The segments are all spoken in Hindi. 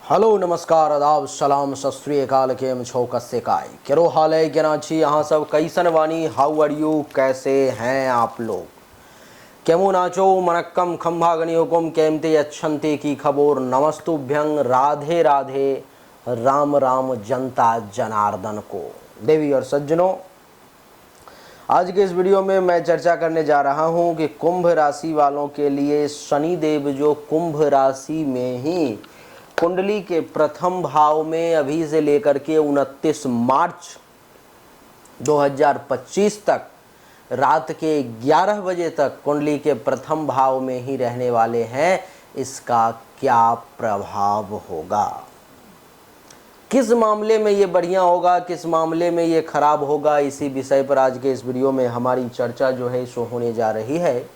हेलो नमस्कार आदाब सलाम सत श्री अकाल केम छो कस्से काय केरो हाल है केना छी यहाँ सब कैसन वानी हाउ आर यू कैसे हैं आप लोग केमु नाचो मनक्कम खंभागनी हुकुम केमते अच्छंते की खबोर नमस्तुभ्यं राधे राधे राम राम जनता जनार्दन को। देवी और सज्जनों, आज के इस वीडियो में मैं चर्चा करने जा रहा हूं कि कुंभ राशि वालों के लिए शनिदेव जो कुंभ राशि में ही कुंडली के प्रथम भाव में अभी से लेकर के 29 मार्च 2025 तक रात के 11 बजे तक कुंडली के प्रथम भाव में ही रहने वाले हैं, इसका क्या प्रभाव होगा, किस मामले में ये बढ़िया होगा, किस मामले में ये खराब होगा, इसी विषय पर आज के इस वीडियो में हमारी चर्चा जो है सो होने जा रही है।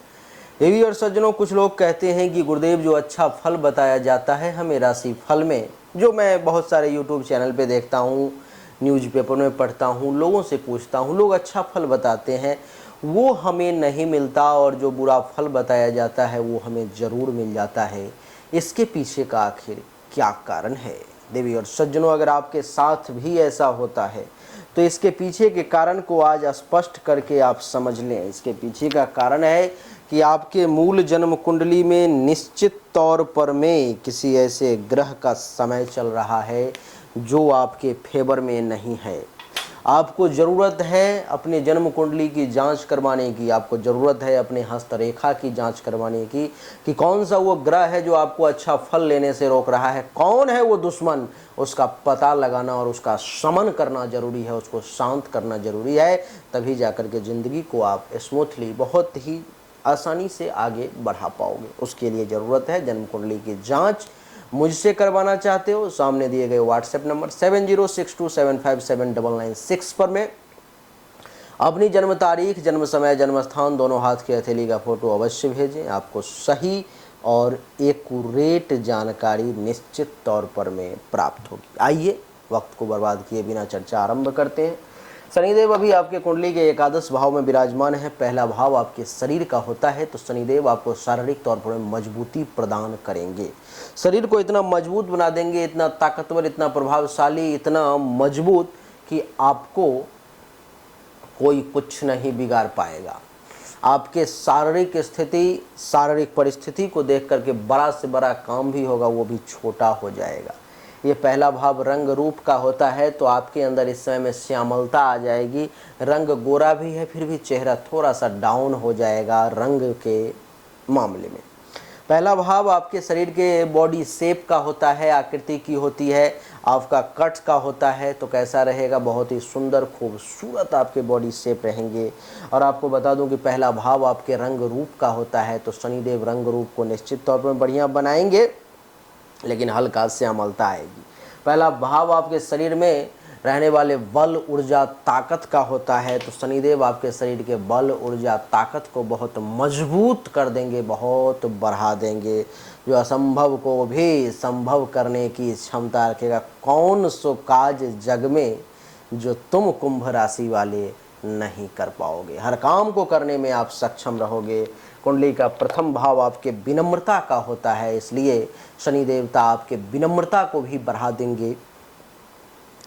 देवी और सज्जनों, कुछ लोग कहते हैं कि गुरुदेव जो अच्छा फल बताया जाता है हमें राशि फल में, जो मैं बहुत सारे यूट्यूब चैनल पे देखता हूँ, न्यूज़पेपर में पढ़ता हूँ, लोगों से पूछता हूँ, लोग अच्छा फल बताते हैं वो हमें नहीं मिलता और जो बुरा फल बताया जाता है वो हमें ज़रूर मिल जाता है। इसके पीछे का आखिर क्या कारण है? देवी और सज्जनों, अगर आपके साथ भी ऐसा होता है तो इसके पीछे के कारण को आज स्पष्ट करके आप समझ लें। इसके पीछे का कारण है कि आपके मूल जन्म कुंडली में निश्चित तौर पर में किसी ऐसे ग्रह का समय चल रहा है जो आपके फेवर में नहीं है। आपको ज़रूरत है अपने जन्म कुंडली की जांच करवाने की, आपको ज़रूरत है अपने हस्तरेखा की जांच करवाने की कि कौन सा वो ग्रह है जो आपको अच्छा फल लेने से रोक रहा है, कौन है वो दुश्मन, उसका पता लगाना और उसका शमन करना ज़रूरी है, उसको शांत करना ज़रूरी है। तभी जाकर के ज़िंदगी को आप स्मूथली बहुत ही आसानी से आगे बढ़ा पाओगे। उसके लिए ज़रूरत है जन्म कुंडली की जांच। मुझसे करवाना चाहते हो, सामने दिए गए व्हाट्सएप नंबर 7062757996 पर में अपनी जन्म तारीख, जन्म समय, जन्म स्थान, दोनों हाथ की हथेली का फोटो अवश्य भेजें। आपको सही और एक्यूरेट जानकारी निश्चित तौर पर में प्राप्त होगी। आइए वक्त को बर्बाद किए बिना चर्चा आरंभ करते हैं। शनिदेव अभी आपके कुंडली के एकादश भाव में विराजमान है। पहला भाव आपके शरीर का होता है, तो शनिदेव आपको शारीरिक तौर पर मजबूती प्रदान करेंगे, शरीर को इतना मजबूत बना देंगे, इतना ताकतवर, इतना प्रभावशाली, इतना मजबूत कि आपको कोई कुछ नहीं बिगाड़ पाएगा। आपके शारीरिक स्थिति, शारीरिक परिस्थिति को देख करके बड़ा से बड़ा काम भी होगा वो भी छोटा हो जाएगा। ये पहला भाव रंग रूप का होता है, तो आपके अंदर इस समय में श्यामलता आ जाएगी। रंग गोरा भी है फिर भी चेहरा थोड़ा सा डाउन हो जाएगा रंग के मामले में। पहला भाव आपके शरीर के बॉडी शेप का होता है, आकृति की होती है, आपका कट का होता है, तो कैसा रहेगा, बहुत ही सुंदर खूबसूरत आपके बॉडी शेप रहेंगे। और आपको बता दूं कि पहला भाव आपके रंग रूप का होता है, तो शनिदेव रंग रूप को निश्चित तौर पर बढ़िया बनाएंगे, लेकिन हल्का श्यामलता आएगी। पहला भाव आपके शरीर में रहने वाले बल, ऊर्जा, ताकत का होता है, तो शनिदेव आपके शरीर के बल, ऊर्जा, ताकत को बहुत मजबूत कर देंगे, बहुत बढ़ा देंगे, जो असंभव को भी संभव करने की क्षमता रखेगा। कौन सो काज जग में जो तुम कुंभ राशि वाले नहीं कर पाओगे, हर काम को करने में आप सक्षम रहोगे। कुंडली का प्रथम भाव आपके विनम्रता का होता है, इसलिए शनि देवता आपके विनम्रता को भी बढ़ा देंगे।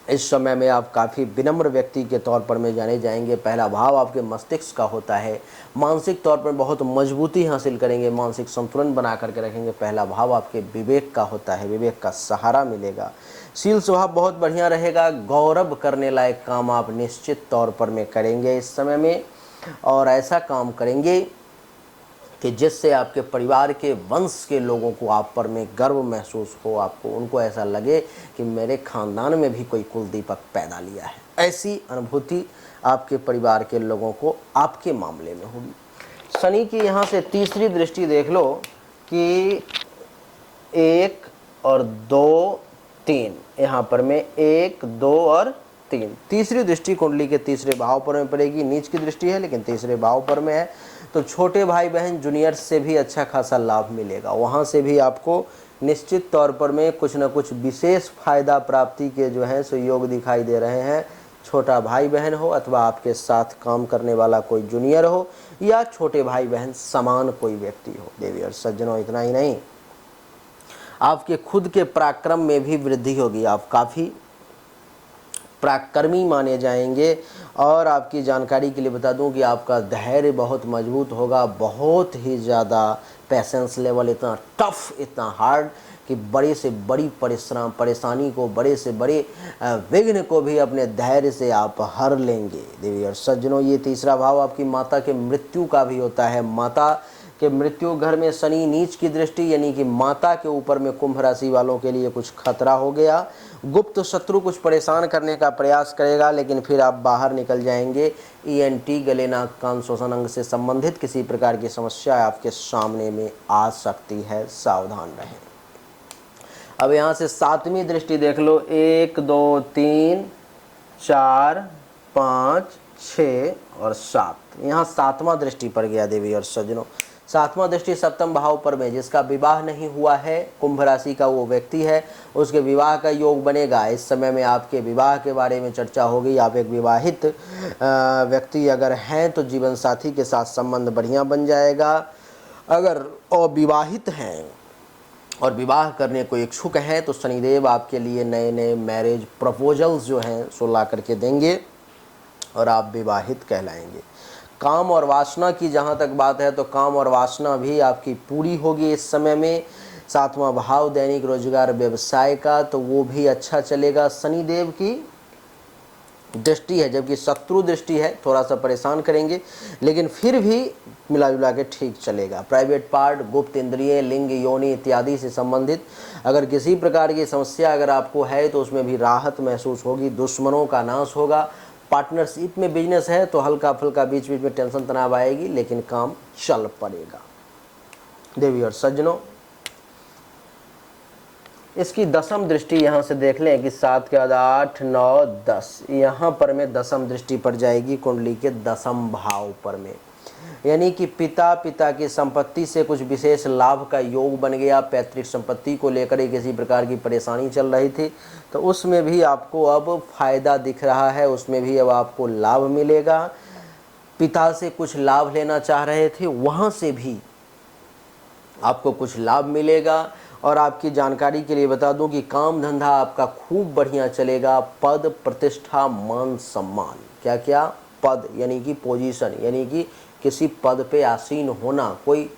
इस समय में आप काफ़ी विनम्र व्यक्ति के तौर पर में जाने जाएंगे। पहला भाव आपके मस्तिष्क का होता है, मानसिक तौर पर बहुत मजबूती हासिल करेंगे, मानसिक संतुलन बना करके रखेंगे। पहला भाव आपके विवेक का होता है, विवेक का सहारा मिलेगा। शील स्वभाव बहुत बढ़िया रहेगा, गौरव करने लायक काम आप निश्चित तौर पर में करेंगे इस समय में, और ऐसा काम करेंगे कि जिससे आपके परिवार के वंश के लोगों को आप पर में गर्व महसूस हो, आपको उनको ऐसा लगे कि मेरे खानदान में भी कोई कुलदीपक पैदा लिया है। ऐसी अनुभूति आपके परिवार के लोगों को आपके मामले में होगी। शनि की यहाँ से तीसरी दृष्टि देख लो कि 1 और 2 3, यहाँ पर में 1 2 और 3, तीसरी दृष्टि कुंडली के तीसरे भाव पर में पड़ेगी। नीच की दृष्टि है लेकिन तीसरे भाव पर में है, तो छोटे भाई बहन जूनियर से भी अच्छा खासा लाभ मिलेगा। वहाँ से भी आपको निश्चित तौर पर में कुछ न कुछ विशेष फायदा प्राप्ति के जो हैं सो योग दिखाई दे रहे हैं। छोटा भाई बहन हो अथवा आपके साथ काम करने वाला कोई जूनियर हो या छोटे भाई बहन समान कोई व्यक्ति हो। देवी और सज्जनों, इतना ही नहीं, आपके खुद के पराक्रम में भी वृद्धि होगी, आप काफ़ी पराक्रमी माने जाएंगे। और आपकी जानकारी के लिए बता दूं कि आपका धैर्य बहुत मजबूत होगा, बहुत ही ज़्यादा पेशेंस लेवल इतना टफ, इतना हार्ड कि बड़े से बड़ी परेशानी को, बड़े से बड़े विघ्न को भी अपने धैर्य से आप हर लेंगे। देवी और सज्जनों, ये तीसरा भाव आपकी माता के मृत्यु का भी होता है। माता के मृत्यु घर में शनि नीच की दृष्टि, यानी कि माता के ऊपर में कुंभ राशि वालों के लिए कुछ खतरा हो गया। गुप्त शत्रु कुछ परेशान करने का प्रयास करेगा, लेकिन फिर आप बाहर निकल जाएंगे। ENT, गले नाक कान श्वसन अंग से संबंधित किसी प्रकार की समस्या आपके सामने में आ सकती है, सावधान रहें। अब यहाँ से 7वीं दृष्टि देख लो, 1 2 3 4 5 6 और 7, यहाँ 7वां दृष्टि पर गया देवी और सज्जनों। 7वां दृष्टि सप्तम भाव पर में, जिसका विवाह नहीं हुआ है, कुंभ राशि का वो व्यक्ति है, उसके विवाह का योग बनेगा। इस समय में आपके विवाह के बारे में चर्चा होगी। आप एक विवाहित व्यक्ति अगर हैं तो जीवन साथी के साथ संबंध बढ़िया बन जाएगा। अगर अविवाहित हैं और विवाह करने को इच्छुक हैं तो शनिदेव आपके लिए नए नए मैरिज प्रपोजल्स जो हैं सो ला करके देंगे और आप विवाहित कहलाएंगे। काम और वासना की जहाँ तक बात है तो काम और वासना भी आपकी पूरी होगी इस समय में। 7वां भाव दैनिक रोजगार व्यवसाय का, तो वो भी अच्छा चलेगा। शनिदेव की दृष्टि है, जबकि शत्रु दृष्टि है, थोड़ा सा परेशान करेंगे, लेकिन फिर भी मिला जुला के ठीक चलेगा। प्राइवेट पार्ट, गुप्त इंद्रिय, लिंग, योनि इत्यादि से संबंधित अगर किसी प्रकार की समस्या अगर आपको है तो उसमें भी राहत महसूस होगी। दुश्मनों का नाश होगा। पार्टनरशिप में बिजनेस है तो हल्का फुल्का बीच बीच में टेंशन तनाव आएगी, लेकिन काम चल पड़ेगा। देवी और सज्जनों, इसकी दसम दृष्टि यहाँ से देख लें कि 7 के बाद 8 9 10, यहाँ पर में दसम दृष्टि पर जाएगी कुंडली के दसम भाव पर में, यानी कि पिता की संपत्ति से कुछ विशेष लाभ का योग बन गया। पैतृक संपत्ति को लेकर ही किसी प्रकार की परेशानी चल रही थी तो उसमें भी आपको अब फायदा दिख रहा है, उसमें भी अब आपको लाभ मिलेगा। पिता से कुछ लाभ लेना चाह रहे थे, वहाँ से भी आपको कुछ लाभ मिलेगा। और आपकी जानकारी के लिए बता दूं कि काम धंधा आपका खूब बढ़िया चलेगा। पद, प्रतिष्ठा, मान, सम्मान, क्या क्या पद यानी कि पोजीशन, यानी कि किसी पद पे आसीन होना, कोई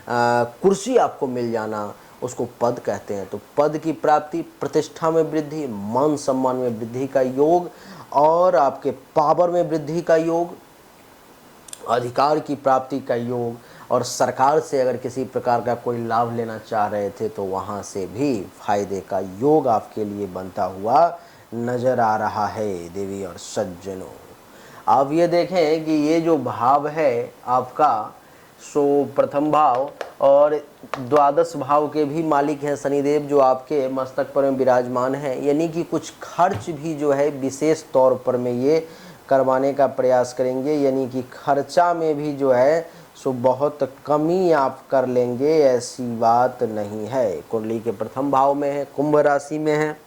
कुर्सी आपको मिल जाना, उसको पद कहते हैं। तो पद की प्राप्ति, प्रतिष्ठा में वृद्धि, मान सम्मान में वृद्धि का योग और आपके पावर में वृद्धि का योग, अधिकार की प्राप्ति का योग, और सरकार से अगर किसी प्रकार का कोई लाभ लेना चाह रहे थे तो वहाँ से भी फायदे का योग आपके लिए बनता हुआ नजर आ रहा है। देवी और सज्जनों, आप ये देखें कि ये जो भाव है आपका, सो प्रथम भाव और द्वादश भाव के भी मालिक हैं शनिदेव, जो आपके मस्तक पर में विराजमान हैं, यानी कि कुछ खर्च भी जो है विशेष तौर पर में ये करवाने का प्रयास करेंगे, यानी कि खर्चा में भी जो है सो बहुत कमी आप कर लेंगे, ऐसी बात नहीं है। कुंडली के प्रथम भाव में है, कुंभ राशि में है,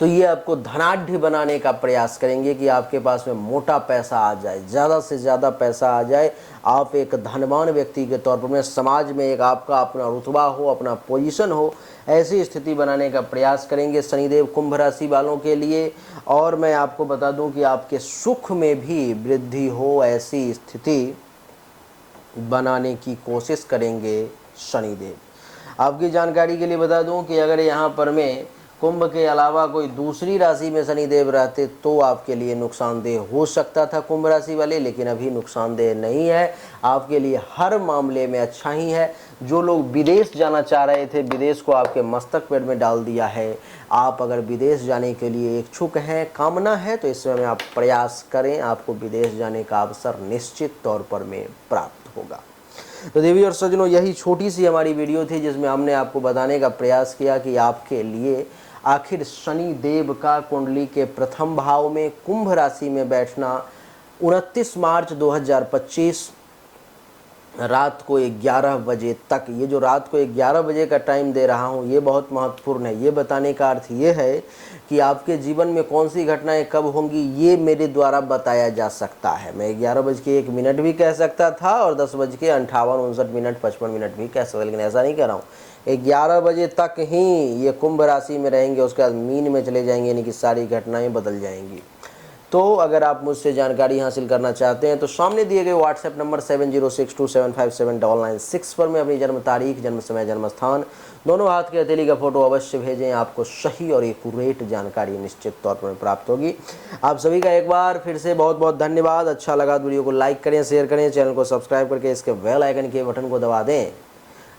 तो ये आपको धनाढ्य बनाने का प्रयास करेंगे कि आपके पास में मोटा पैसा आ जाए, ज़्यादा से ज़्यादा पैसा आ जाए, आप एक धनवान व्यक्ति के तौर पर में समाज में एक आपका अपना रुतबा हो, अपना पोजीशन हो, ऐसी स्थिति बनाने का प्रयास करेंगे शनिदेव कुंभ राशि वालों के लिए। और मैं आपको बता दूं कि आपके सुख में भी वृद्धि हो, ऐसी स्थिति बनाने की कोशिश करेंगे शनिदेव। आपकी जानकारी के लिए बता दूं कि अगर यहाँ पर में कुंभ के अलावा कोई दूसरी राशि में शनिदेव रहते तो आपके लिए नुकसानदेह हो सकता था कुंभ राशि वाले, लेकिन अभी नुकसानदेह नहीं है, आपके लिए हर मामले में अच्छा ही है। जो लोग विदेश जाना चाह रहे थे, विदेश को आपके मस्तक पेड़ में डाल दिया है। आप अगर विदेश जाने के लिए इच्छुक हैं, कामना है, तो इस समय में आप प्रयास करें, आपको विदेश जाने का अवसर निश्चित तौर पर में प्राप्त होगा। तो देवी और सज्जनों, यही छोटी सी हमारी वीडियो थी जिसमें हमने आपको बताने का प्रयास किया कि आपके लिए आखिर शनि देव का कुंडली के प्रथम भाव में कुंभ राशि में बैठना 29 मार्च 2025 रात को 11 बजे तक, ये जो रात को 11 बजे का टाइम दे रहा हूँ ये बहुत महत्वपूर्ण है। ये बताने का अर्थ ये है कि आपके जीवन में कौन सी घटनाएं कब होंगी ये मेरे द्वारा बताया जा सकता है। मैं 11:01 भी कह सकता था और 10:58, 59, 55 भी कह सकता, लेकिन ऐसा नहीं कह रहा हूँ। 11 बजे तक ही ये कुंभ राशि में रहेंगे, उसके बाद मीन में चले जाएंगे, यानी कि सारी घटनाएं बदल जाएंगी। तो अगर आप मुझसे जानकारी हासिल करना चाहते हैं तो सामने दिए गए व्हाट्सएप नंबर 7062757996 पर मैं अपनी जन्म तारीख, जन्म समय, जन्म स्थान, दोनों हाथ की हथेली का फोटो अवश्य भेजें। आपको सही और एक्यूरेट जानकारी निश्चित तौर पर प्राप्त होगी। आप सभी का एक बार फिर से बहुत बहुत धन्यवाद। अच्छा लगा तो वीडियो को लाइक करें, शेयर करें, चैनल को सब्सक्राइब करके इसके बेल आइकन के बटन को दबा दें।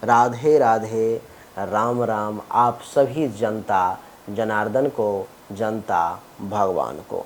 राधे राधे, राम राम। आप सभी जनता जनार्दन को, जनता भगवान को।